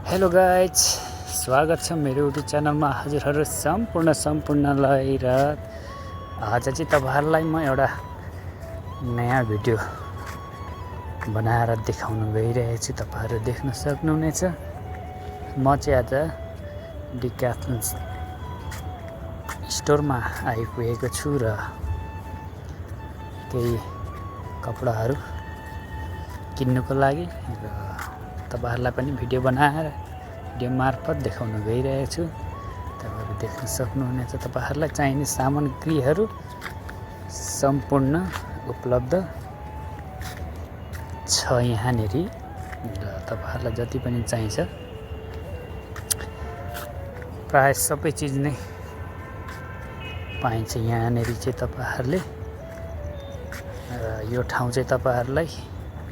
Hello guys, स्वागत छ मेरो युट्युब च्यानलमा हजुरहरू सम्पूर्णलाई। र आज चाहिँ तपाईहरुलाई म एउटा नयाँ भिडियो बनाएर देखाउन गइरहेको छु। तपाईहरु देख्न सक्नुहुनेछ। म चाहिँ आज डिक्याथलन स्टोरमा आइपुगेको छु र केही कपडाहरू किन्नुको लागि र तपाईहरुलाई पनि भिडियो बनाएर भिडियो मार्फत देखाउन गइरहेको छु। तपाईहरु देख्न सक्नुहुनेछ। तपाईहरुलाई चाहिने सामग्रीहरू सम्पूर्ण उपलब्ध छ यहाँनेरि र तपाईहरुलाई जति पनि चाहिन्छ प्राय सबै चीज नै पाइन्छ यहाँनेरि चाहिँ। तपाईहरुले यो ठाउँ चाहिँ तपाईहरुलाई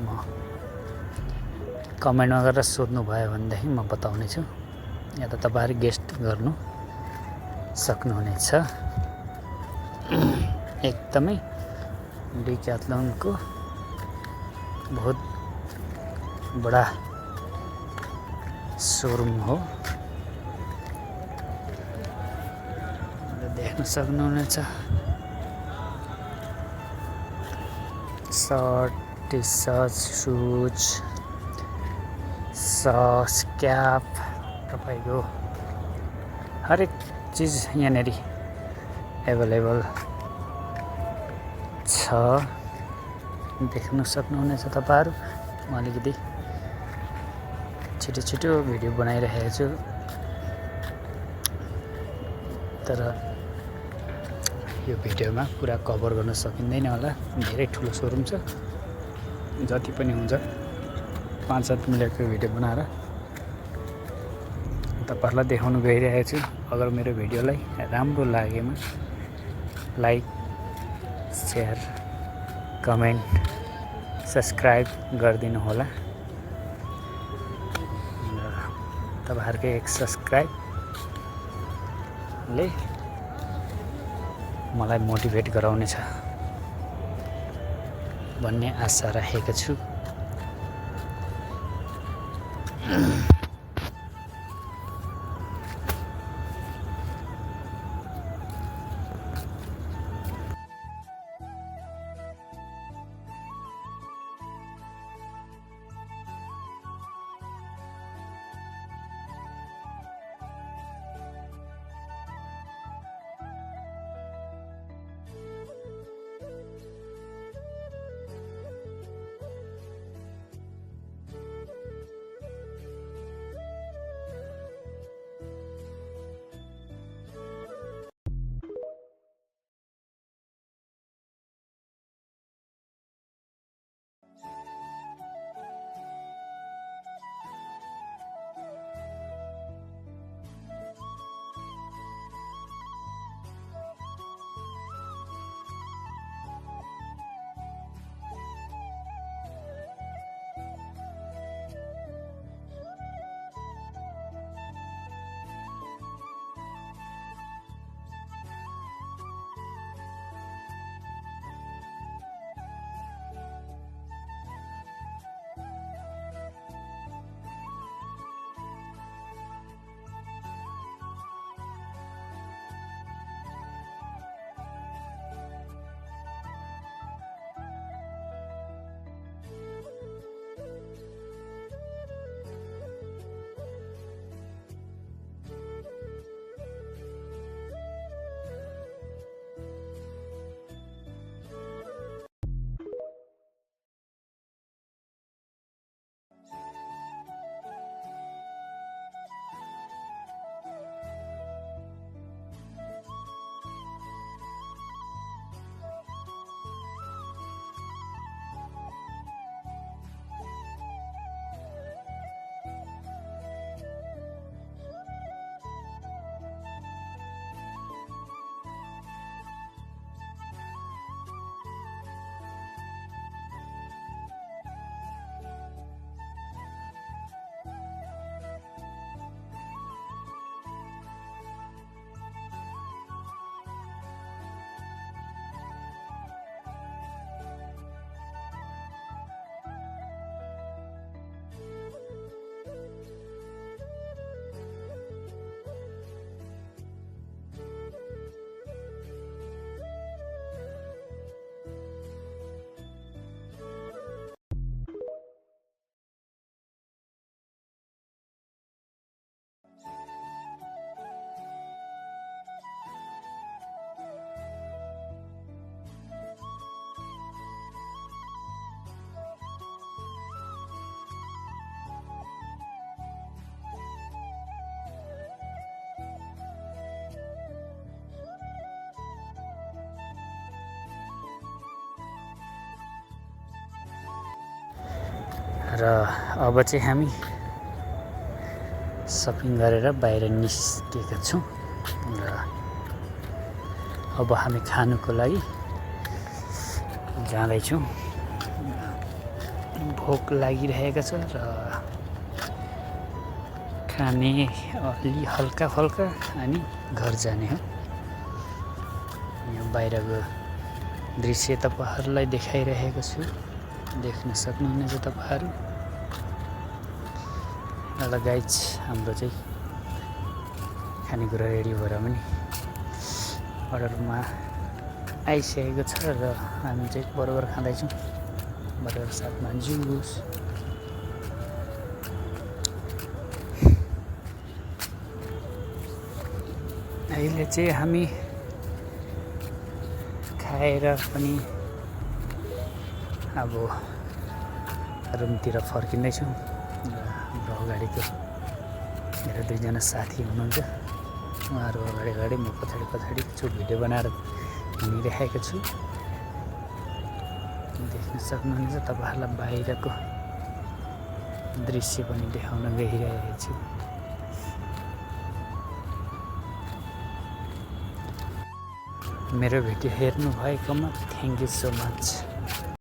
म कमेन्टमा गरेर सोध्नु भयो भनेदेखि म बताउने छु, या त तपाईहरु गेस्ट गर्नु सक्नुहुनेछ। एकदमै डिक्याथलनको बहुत बडा शोरूम हो, देख्न सक्नुहुनेछ। सर्ट, टी सर्ट, सुज, सस, क्याप, तपाईको हरेक चीज यहाँनेरि एभाइलेबल छ, देख्न सक्नुहुनेछ तपाईहरु। म अलिकति छिटो भिडियो बनाइरहेको छु, तर यो भिडियोमा पुरा कभर गर्न सकिँदैन होला। धेरै ठुलो शोरूम छ, जति पनि हुन्छ 5-7 मिनेटको भिडियो बनाएर तपाईहरुलाई देखाउन गइरहेको छु। अगर मेरो भिडियोलाई राम्रो लागेमा लाइक, शेयर, कमेन्ट, सब्स्क्राइब गरिदिनु होला। तपाईहरुको एक सब्स्क्राइबले मलाई मोटिभेट गराउनेछ भन्ने आशा राखेको छु। अब चाहिँ हामी सपिङ गरेर बाहिर निस्केका छौँ र अब हामी खानुको लागि जाँदैछौँ। भोक लागिरहेको छ र खाने अलि हल्का फल्का अनि घर जाने हो। यहाँ बाहिरको दृश्य तपाईँहरूलाई देखाइरहेको छु, देख्न सक्नुहुनेछ तपाईँहरू। ल गाइज, हाम्रो चाहिँ खानेकुरा रेडी भएर पनि अर्डरमा आइसकेको छ र हामी चाहिँ बर्गर खाँदैछौँ। बर्गर साथमा जुस। अहिले चाहिँ हामी खाएर पनि अब रुमतिर फर्किँदैछौँ। हाम्रो अगाडिको मेरो दुईजना साथी हुनुहुन्छ, उहाँहरू अगाडि अगाडि म पछाडि पछाडि छु, भिडियो बनाएर हिँडिरहेको छु। देख्न सक्नुहुनेछ, तपाईँहरूलाई बाहिरको दृश्य पनि देखाउन गइरहेको छु। मेरो भिडियो हेर्नु भएकोमा थ्याङ्क यू सो मच।